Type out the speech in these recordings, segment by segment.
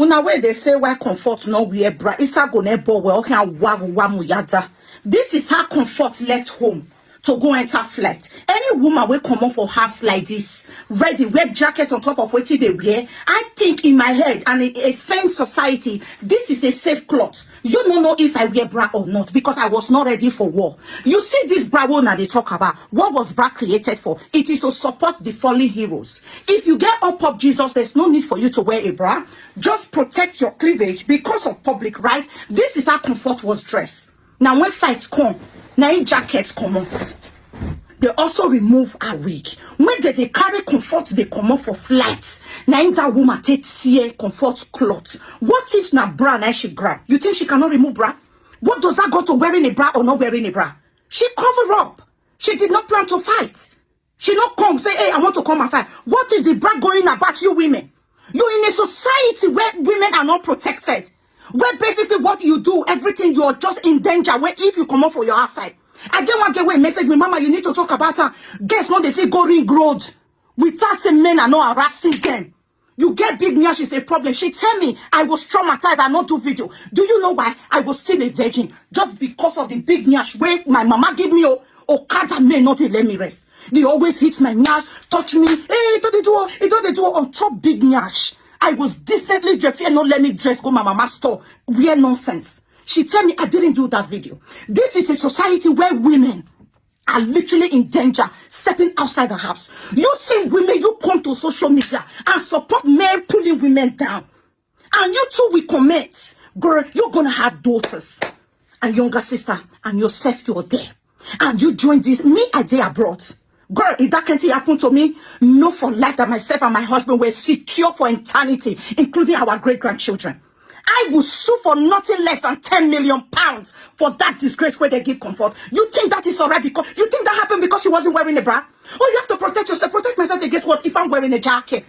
Una way they say why comfort no wear bra. Isa go ne bo we okay wa muyada. This is how Comfort left home to go enter flat. Any woman will come up for house like this, ready, red jacket on top of what they wear. I think in my head and in a same society, this is a safe cloth. You don't know if I wear bra or not because I was not ready for war. You see this bra now they talk about. What was bra created for? It is to support the fallen heroes. If you get up Jesus, there's no need for you to wear a bra. Just protect your cleavage because of public right. This is how Comfort was dressed. Now when fights come, now jackets come out. They also remove a wig. When they carry Comfort, they come out for flights. Now that woman take see Comfort clothes. What if na bra now she grab? You think she cannot remove bra? What does that go to wearing a bra or not wearing a bra? She cover up. She did not plan to fight. She not come say, hey, I want to come and fight. What is the bra going about you women? You're in a society where women are not protected. Where basically what you do, everything, you're just in danger. Where if you come up for your outside. I get one get away message me, mama, you need to talk about her. Guess not they feel go ring road. Without saying men are not harassing them. You get big nyash is a problem. She tell me I was traumatized, I not do video. Do you know why? I was still a virgin. Just because of the big nyash where my mama give me Okada men not let me rest. They always hit my nyash, touch me. Hey, it don't they do on top big nyash. I was decently dressed, no let me dress, go my mama's store. Weird nonsense. She tell me I didn't do that video. This is a society where women are literally in danger, stepping outside the house. You see women, you come to social media and support men pulling women down. And you too will commit. Girl, you're gonna have daughters and younger sister and yourself, you're there. And you join this, me, I did abroad. Girl, if that can't happen to me, know for life that myself and my husband were secure for eternity, including our great-grandchildren. I will sue for nothing less than 10 million pounds for that disgrace where they give Comfort. You think that is alright because you think that happened because she wasn't wearing a bra? Oh, you have to protect yourself. Protect myself against what? If I'm wearing a jacket.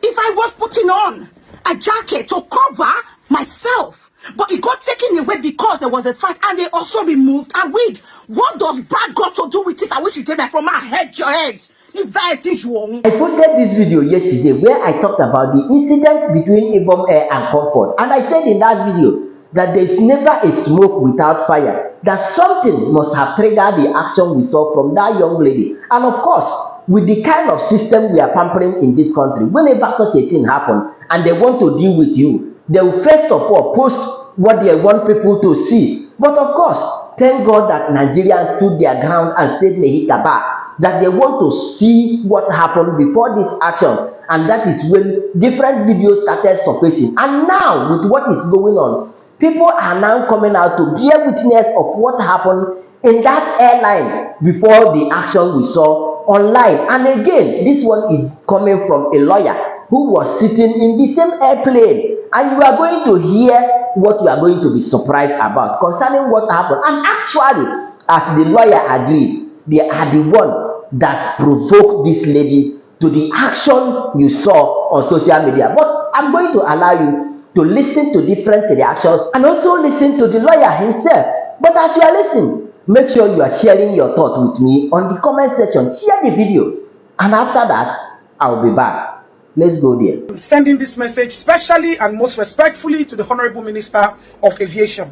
If I was putting on a jacket to cover myself. But it got taken away because there was a fight and they also removed a wig. What does bra got to do with it? I wish you gave me from my head, your head. I posted this video yesterday where I talked about the incident between Ibom and Comfort. And I said in that video that there is never a smoke without fire. That something must have triggered the action we saw from that young lady. And of course, with the kind of system we are pampering in this country, whenever such a thing happens and they want to deal with you, they will first of all post what they want people to see. But of course, thank God that Nigerians stood their ground and said Mehitaba, that they want to see what happened before these actions. And that is when different videos started surfacing. And now, with what is going on, people are now coming out to bear witness of what happened in that airline before the action we saw online. And again, this one is coming from a lawyer who was sitting in the same airplane. And you are going to hear what you are going to be surprised about concerning what happened. And actually, as the lawyer agreed, they are the one that provoked this lady to the action you saw on social media. But I'm going to allow you to listen to different reactions and also listen to the lawyer himself. But as you are listening, make sure you are sharing your thought with me on the comment section. Share the video. And after that, I'll be back. Let's go there. I'm sending this message specially and most respectfully to the Honorable Minister of Aviation.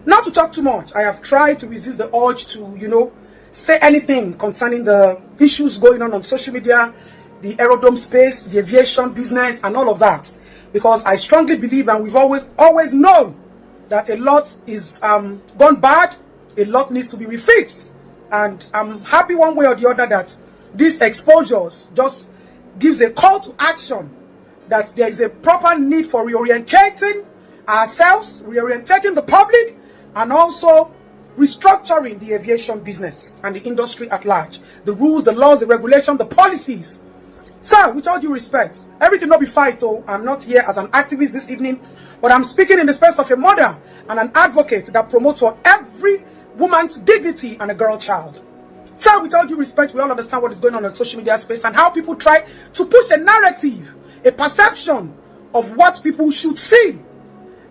Not to talk too much. I have tried to resist the urge to, say anything concerning the issues going on social media, the aerodrome space, the aviation business, and all of that. Because I strongly believe, and we've always known, that a lot is gone bad, a lot needs to be refixed. And I'm happy one way or the other that these exposures just gives a call to action, that there is a proper need for reorientating ourselves, reorientating the public, and also restructuring the aviation business and the industry at large. The rules, the laws, the regulation, the policies. Sir, with all due respect, everything not be fight. I'm not here as an activist this evening, but I'm speaking in the space of a mother and an advocate that promotes for every woman's dignity and a girl child. Sir, with all due respect, we all understand what is going on in the social media space and how people try to push a narrative, a perception of what people should see.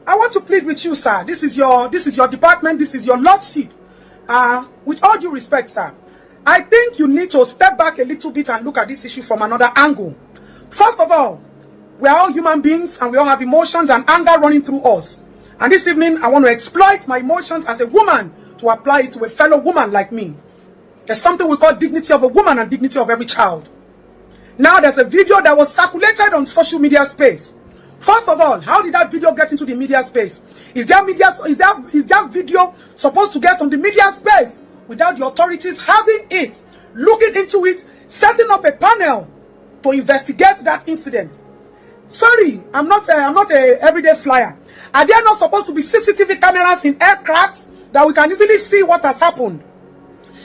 I want to plead with you, sir. This is your department. This is your lordship. With all due respect, sir, I think you need to step back a little bit and look at this issue from another angle. First of all, We are all human beings and we all have emotions and anger running through us. And this evening, I want to exploit my emotions as a woman to apply it to a fellow woman like me. There's something we call dignity of a woman and dignity of every child. Now, there's a video that was circulated on social media space. First of all, how did that video get into the media space? Is that video supposed to get on the media space without the authorities having it, looking into it, setting up a panel to investigate that incident? Sorry, I'm not a everyday flyer. Are there not supposed to be CCTV cameras in aircrafts that we can easily see what has happened?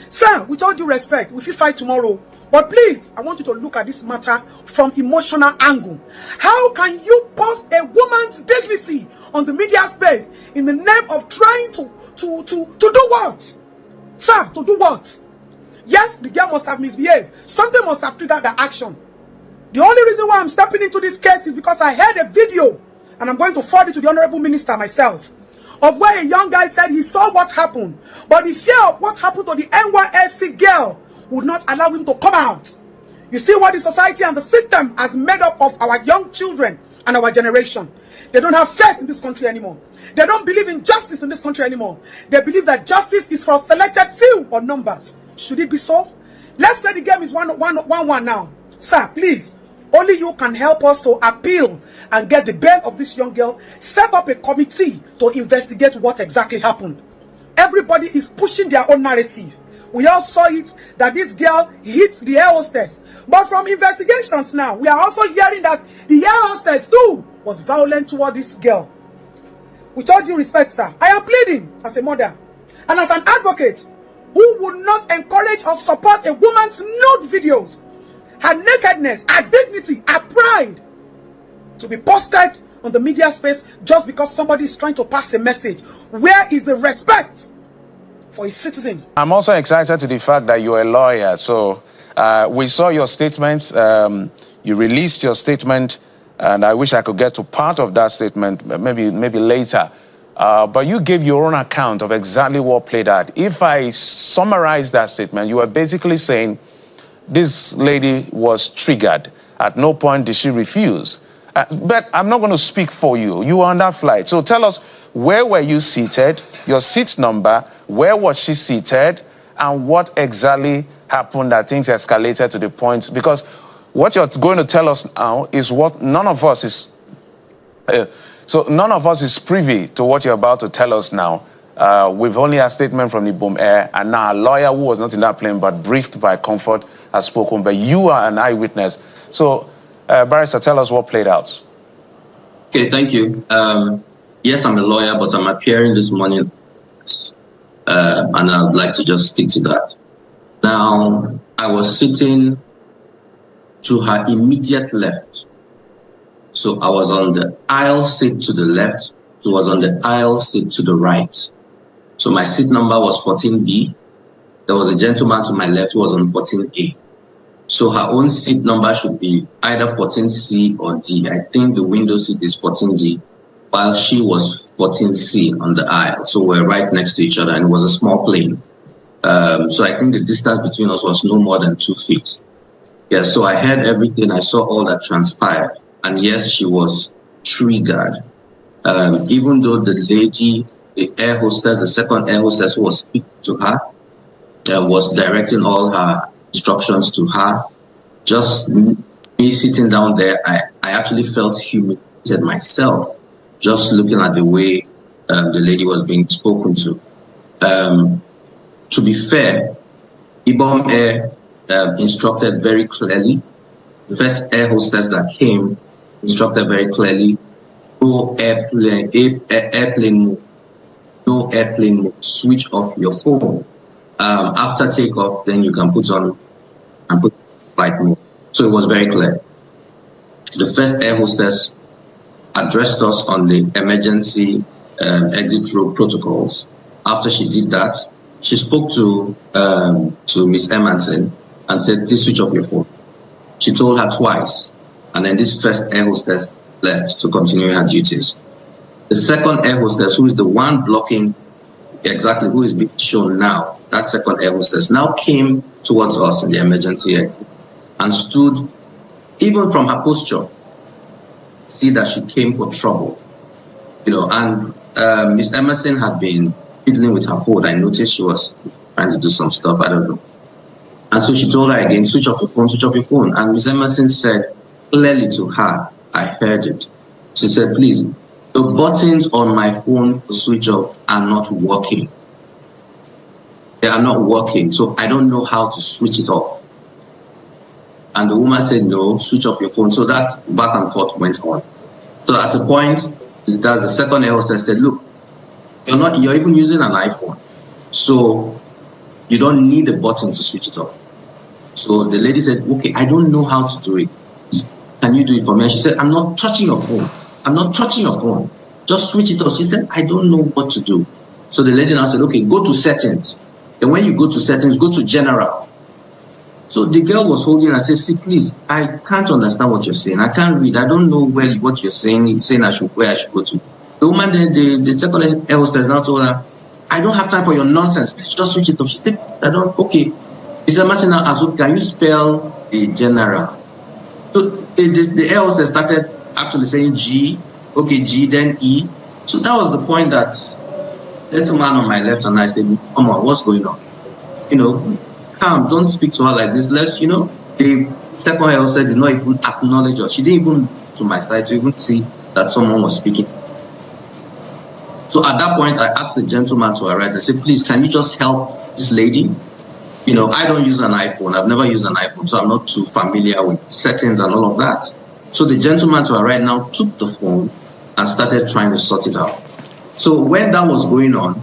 Sir, with all due respect, we will fight tomorrow. But please, I want you to look at this matter from emotional angle. How can you post a woman's dignity on the media space in the name of trying to do what? Sir, to do what? Yes, the girl must have misbehaved. Something must have triggered the action. The only reason why I'm stepping into this case is because I heard a video, and I'm going to forward it to the Honorable Minister myself, of where a young guy said he saw what happened, but the fear of what happened to the NYSC girl would not allow him to come out. You see what the society and the system has made up of our young children and our generation. They don't have faith in this country anymore. They don't believe in justice in this country anymore. They believe that justice is for a selected few or numbers. Should it be so? Let's say the game is 1-1 now. Sir, please, only you can help us to appeal and get the bail of this young girl. Set up a committee to investigate what exactly happened. Everybody is pushing their own narrative. We all saw it that this girl hit the air hostess. But from investigations now, we are also hearing that the air hostess too was violent toward this girl. With all due respect, sir, I am pleading as a mother and as an advocate who would not encourage or support a woman's nude videos, her nakedness, her dignity, her pride to be posted on the media space just because somebody is trying to pass a message. Where is the respect for a citizen? I'm also excited to the fact that you're a lawyer. So we saw your statements. You released your statement, and I wish I could get to part of that statement maybe later. But you gave your own account of exactly what played out. If I summarize that statement, you were basically saying this lady was triggered. At no point did she refuse. But I'm not going to speak for you. You were on that flight. So tell us, where were you seated, your seat number, where was she seated, and what exactly happened that things escalated to the point? Because what you're going to tell us now is what none of us is... So none of us is privy to what you're about to tell us now. We've only had a statement from the Ibom Air, and now a lawyer who was not in that plane but briefed by Comfort has spoken, but you are an eyewitness. So, Barrister, tell us what played out. Okay, thank you. Yes, I'm a lawyer, but I'm appearing this morning, and I'd like to just stick to that. Now, I was sitting to her immediate left. So I was on the aisle seat to the left. She was on the aisle seat to the right. So my seat number was 14B. There was a gentleman to my left who was on 14A. So her own seat number should be either 14C or D. I think the window seat is 14D, while she was 14C on the aisle. So we're right next to each other, and it was a small plane. So I think the distance between us was no more than 2 feet. Yeah, so I heard everything. I saw all that transpired. And yes, she was triggered. Even though the lady, the air hostess, the second air hostess who was speaking to her, was directing all her instructions to her, just me sitting down there, I actually felt humiliated myself, just looking at the way the lady was being spoken to. To be fair, Ibom Air instructed very clearly. The first air hostess that came instructed very clearly, no airplane mode, switch off your phone. After takeoff, then you can put on and put flight mode. So it was very clear. The first air hostess addressed us on the emergency exit road protocols. After she did that, she spoke to Miss Emerson and said, please switch off your phone. She told her twice, and then this first air hostess left to continue her duties. The second air hostess, who is the one blocking exactly who is being shown now, that second air hostess now came towards us in the emergency exit and stood, even from her posture, see that she came for trouble, and Miss Emerson had been fiddling with her phone. I noticed she was trying to do some stuff, I don't know. And so she told her again, switch off your phone, switch off your phone. And Miss Emerson said clearly to her, I heard it. She said, please, the buttons on my phone for switch off are not working. They are not working, so I don't know how to switch it off. And the woman said, no, switch off your phone. So that back and forth went on. So at a point, that's the second air hostess said, look, you're even using an iPhone, so you don't need a button to switch it off. So the lady said, okay, I don't know how to do it. Can you do it for me? And she said, I'm not touching your phone. I'm not touching your phone. Just switch it off. She said, I don't know what to do. So the lady now said, okay, go to settings. And when you go to settings, go to general. So the girl was holding and said, see, please, I can't understand what you're saying. I can't read. I don't know what you're saying. It's saying where I should go to. The woman, the second air hostess now told her, I don't have time for your nonsense. Please just switch it off. She said, okay. Mr. Martin now asked, okay, can you spell the general? So the air hostess started actually saying G, okay, G, then E. So that was the point that the gentleman on my left and I said, come on, what's going on? Calm, don't speak to her like this. The second air hostess did not even acknowledge her. She didn't even to my side to even see that someone was speaking. So at that point, I asked the gentleman to her right. I said, please, can you just help this lady? I don't use an iPhone. I've never used an iPhone, so I'm not too familiar with settings and all of that. So the gentleman to her right now took the phone and started trying to sort it out. So when that was going on,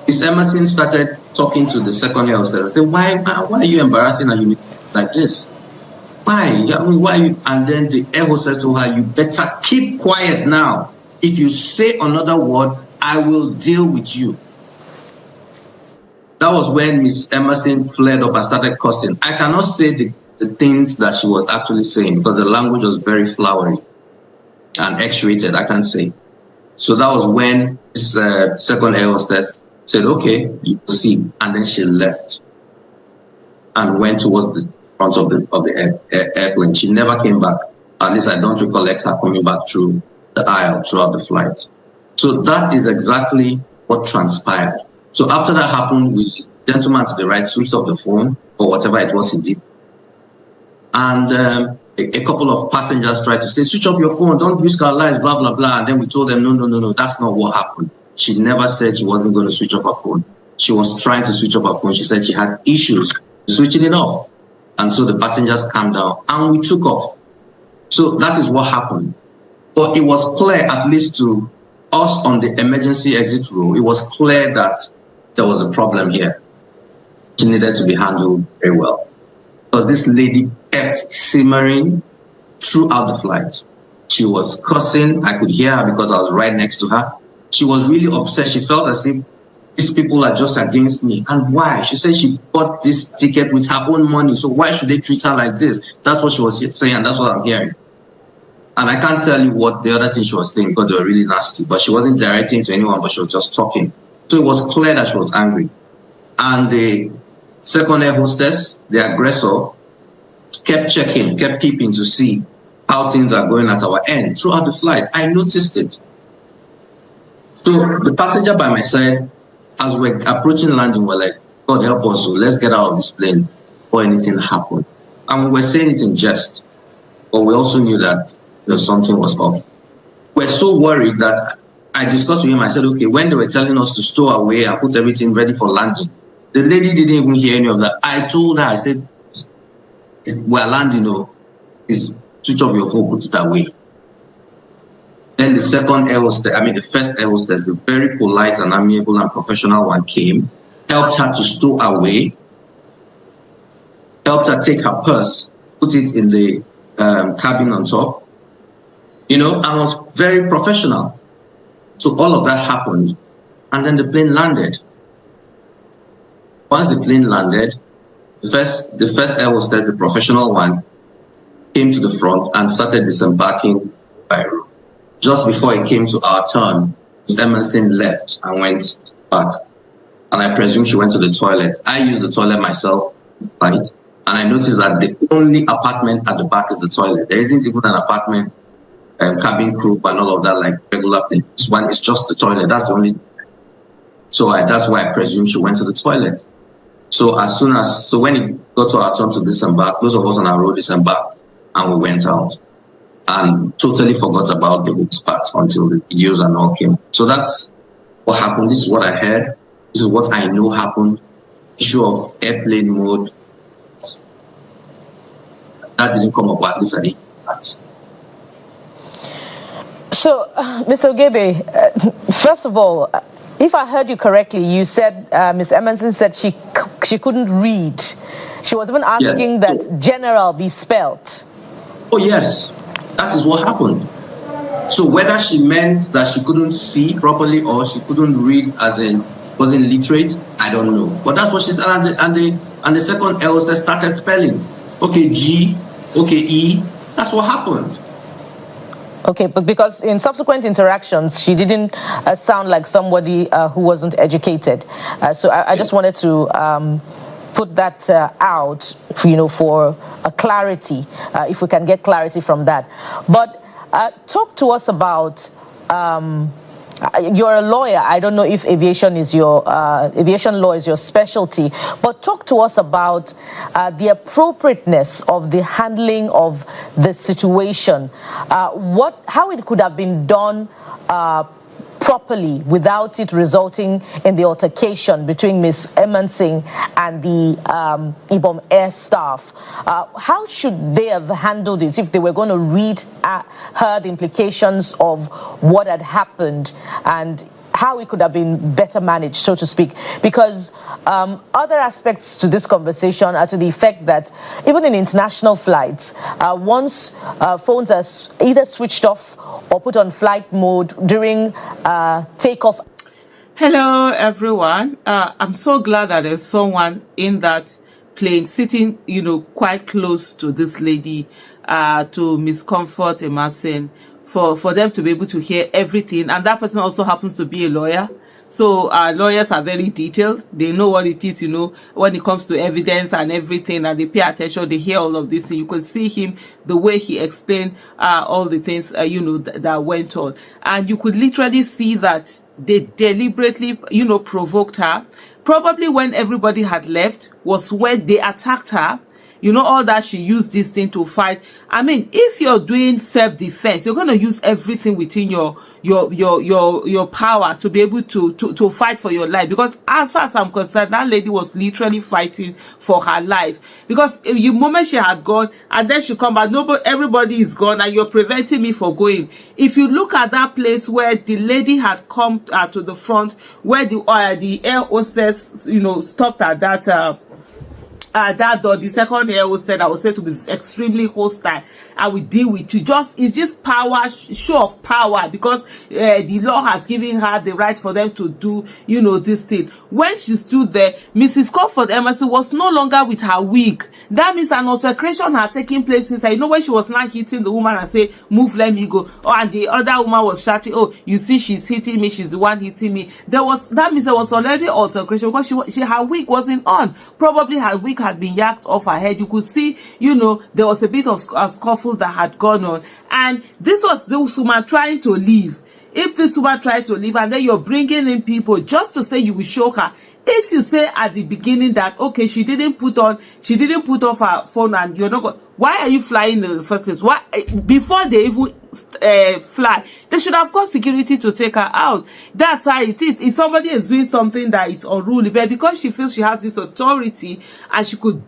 Miss Emerson started talking to the second air hostess. I said, why are you embarrassing her like this? Why? I mean, why? And then the air hostess told her, you better keep quiet now. If you say another word, I will deal with you. That was when Miss Emerson flared up and started cursing. I cannot say the things that she was actually saying because the language was very flowery and X-rated, I can't say. So that was when this second air hostess said, okay, you see. And then she left and went towards the front of the airplane. She never came back. At least I don't recollect her coming back through the aisle throughout the flight. So that is exactly what transpired. So after that happened, the gentleman to the right switched off the phone or whatever it was he did. And a couple of passengers tried to say, switch off your phone, don't risk our lives, blah, blah, blah. And then we told them, no, that's not what happened. She never said she wasn't going to switch off her phone. She was trying to switch off her phone. She said she had issues switching it off. And so the passengers calmed down and we took off. So that is what happened. But it was clear, at least to us on the emergency exit row, it was clear that there was a problem here. She needed to be handled very well. Because this lady kept simmering throughout the flight. She was cursing. I could hear her because I was right next to her. She was really upset. She felt as if these people are just against me. And why? She said she bought this ticket with her own money. So why should they treat her like this? That's what she was saying, and that's what I'm hearing. And I can't tell you what the other thing she was saying because they were really nasty. But she wasn't directing to anyone, but she was just talking. So it was clear that she was angry. And the second air hostess, the aggressor, kept checking, kept peeping to see how things are going at our end throughout the flight. I noticed it. So the passenger by my side, as we're approaching landing, we're like, God help us, so let's get out of this plane before anything happened. And we were saying it in jest, but we also knew that something was off. We're so worried that I discussed with him. I said, okay, when they were telling us to stow away and put everything ready for landing, the lady didn't even hear any of that. I told her, I said, we're landing, switch off your phone, put it away. Then the second air hostess, the first air hostess, the very polite and amiable and professional one came, helped her to stow away, helped her take her purse, put it in the cabin on top, and was very professional. So all of that happened, and then the plane landed. Once the plane landed, the first air hostess, the professional one, came to the front and started disembarking by row. Just before it came to our turn, Ms. Emerson left and went back. And I presume she went to the toilet. I used the toilet myself, right? And I noticed that the only apartment at the back is the toilet. There isn't even an apartment cabin crew and all of that, like regular things. This one is just the toilet. That's the only. So that's why I presume she went to the toilet. So when it got to our turn to disembark, those of us on our road disembarked and we went out and totally forgot about the whole part until the videos and all came. So that's what happened. This is what I heard. This is what I know happened. Issue of airplane mode. That didn't come up, at least I didn't. So, Mr. Ogebe, first of all, if I heard you correctly, you said Ms. Emerson said she couldn't read. She was even asking that general be spelt. Oh yes, that is what happened. So whether she meant that she couldn't see properly or she couldn't read, as in wasn't literate, I don't know. But that's what she said, and the second L started spelling. Okay, G, okay, E. That's what happened. Okay, but because in subsequent interactions, she didn't sound like somebody who wasn't educated. So I just wanted to put that out, for a clarity, if we can get clarity from that. But talk to us about. You're a lawyer. I don't know if aviation law is your specialty, but talk to us about the appropriateness of the handling of the situation. How it could have been done properly without it resulting in the altercation between Ms. Emerson and the Ibom Air staff. How should they have handled it if they were going to read her the implications of what had happened and how it could have been better managed, so to speak? Because other aspects to this conversation are to the effect that even in international flights, once phones are either switched off or put on flight mode during takeoff. Hello, everyone. I'm so glad that there's someone in that plane sitting, quite close to this lady, to Miss Comfort Emerson, for them to be able to hear everything. And that person also happens to be a lawyer. So lawyers are very detailed. They know what it is, when it comes to evidence and everything, and they pay attention. They hear all of this. And you can see him, the way he explained all the things, that went on. And you could literally see that they deliberately, provoked her. Probably when everybody had left was when they attacked her. All that she used this thing to fight. I mean, if you're doing self-defense, you're going to use everything within your power to be able to fight for your life. Because as far as I'm concerned, that lady was literally fighting for her life. Because the moment she had gone, and then she come back, everybody is gone, and you're preventing me from going. If you look at that place where the lady had come to the front, where the air hostess, stopped at that door, the second air hostess I was said to be extremely hostile. I will deal with you. It's just power, show of power, because the law has given her the right for them to do, this thing. When she stood there, Mrs. Comfort Emerson was no longer with her wig. That means an altercation had taken place inside. When she was not hitting the woman and say, "Move, let me go." Oh, and the other woman was shouting, "Oh, you see, she's hitting me. She's the one hitting me." That means there was already altercation because her wig wasn't on. Probably her wig had been yacked off her head. You could see, there was a bit of a scuffle that had gone on. And this was this woman trying to leave. If this woman tried to leave and then you're bringing in people just to say you will show her. If you say at the beginning that, okay, she didn't put off her phone and you're not going, why are you flying in the first place? Why, before they even fly, they should have called security to take her out. That's how it is. If somebody is doing something that is unruly, but because she feels she has this authority and she could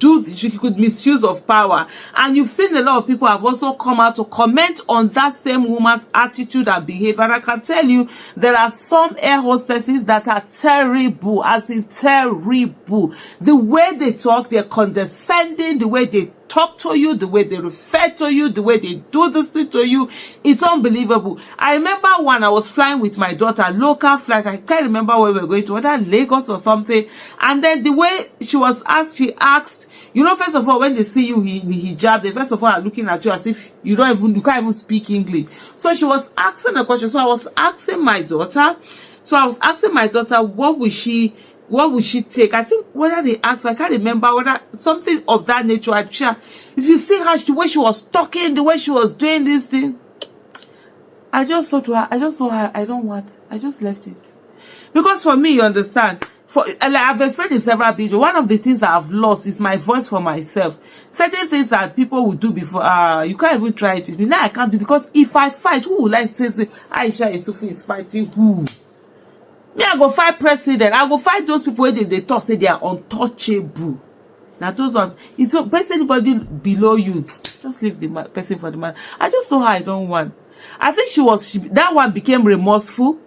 misuse of power. And you've seen a lot of people have also come out to comment on that same woman's attitude and behavior. And I can tell you, there are some air hostesses that are terrible, as in terrible. The way they talk, they're condescending, the way they talk to you, the way they refer to you, the way they do this thing to you, it's unbelievable. I remember when I was flying with my daughter, local flight, I can't remember where we were going to, whether Lagos or something, and then the way she asked, first of all, when they see you in the hijab, they first of all are looking at you as if you can't even speak English. So she was asking a question. So I was asking my daughter, what would she take? I think whether they asked, I can't remember, whether something of that nature. If you see her, the way she was talking, the way she was doing this thing, I just thought to her, I just saw her, I don't want, I just left it. Because for me, you understand, like I've explained in several videos, one of the things that I've lost is my voice for myself. Certain things that people would do before, you can't even try it with me. Now I can't do, because if I fight, who will I say Aisha Isufu is fighting who? Me, I go fight president. I go fight those people where they talk, say they are untouchable. Now those ones, it's best anybody below you, just leave the person for the man. I just saw her, I don't want. I think that one became remorseful.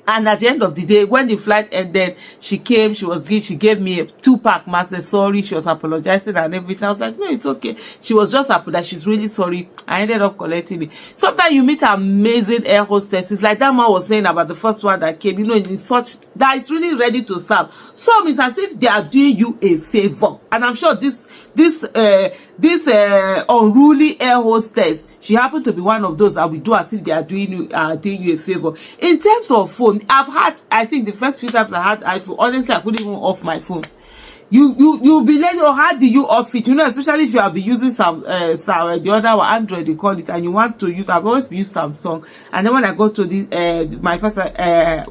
And at the end of the day, when the flight ended, she came, she gave me a 2-pack master, sorry, she was apologizing and everything. I was like, no, it's okay. She was just apologizing, she's really sorry. I ended up collecting it. Sometimes you meet amazing air hostesses, like that man was saying about the first one that came, in such, that is really ready to serve. Some is as if they are doing you a favor. And I'm sure this unruly air hostess, she happened to be one of those that we do as if they are doing you a favor. In terms of phone, I think the first few times I had iPhone, honestly I couldn't even off my phone. You'll be late, or how do you off it? Especially if you have been using some the other one, Android they call it, and you want to use, I've always been using Samsung. And then when I go to the my first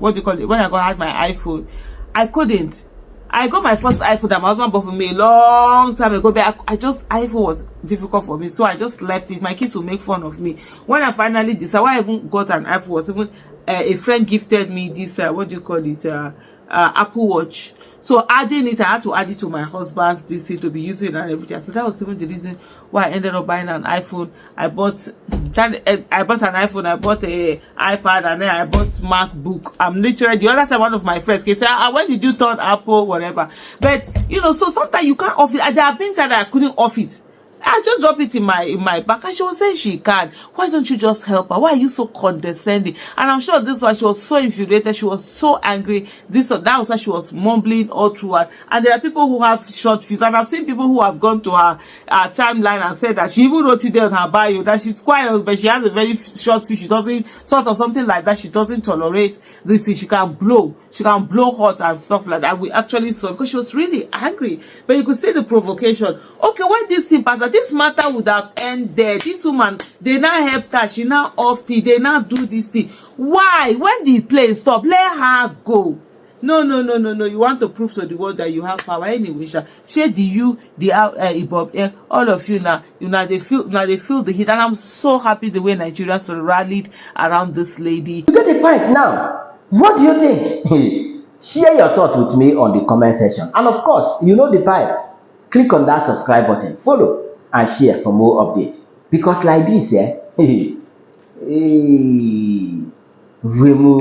what do you call it, when I had my iPhone, I couldn't. I got my first iPhone that my husband bought for me a long time ago, but iPhone was difficult for me, so I just left it. My kids will make fun of me. When I finally decided, why I even got an iPhone was even a friend gifted me this, what do you call it, Apple Watch. So adding it, I had to add it to my husband's this thing to be using and everything. So that was even the reason why I ended up buying an iPhone. I bought an iPhone, I bought a iPad, and then I bought MacBook. I'm literally, the other time one of my friends can say, when did you turn Apple, whatever. But so sometimes you can't off it. There have been times that I couldn't off it. I just drop it in my back, and she was saying she can. Why don't you just help her? Why are you so condescending? And I'm sure this one, she was so infuriated, she was so angry. That was why she was mumbling all throughout. And there are people who have short fuse, and I've seen people who have gone to her timeline and said that she even wrote it there on her bio that she's quiet, but she has a very short fuse. She doesn't, sort of something like that. She doesn't tolerate this thing. She can blow hot and stuff like that. We actually saw, because she was really angry. But you could see the provocation. Okay, when this thing passed, this matter would have ended. This woman, they now helped her, she now off it, they now do this thing. Why? When the plane stop, let her go. No. You want to prove to the world that you have power anyway. Share the Ibom, all of you now, they feel the heat, and I'm so happy the way Nigerians rallied around this lady. You get the point now. What do you think? Share your thoughts with me on the comment section, and of course, you know the vibe. Click on that subscribe button, follow, and share for more updates. Because like this, we move.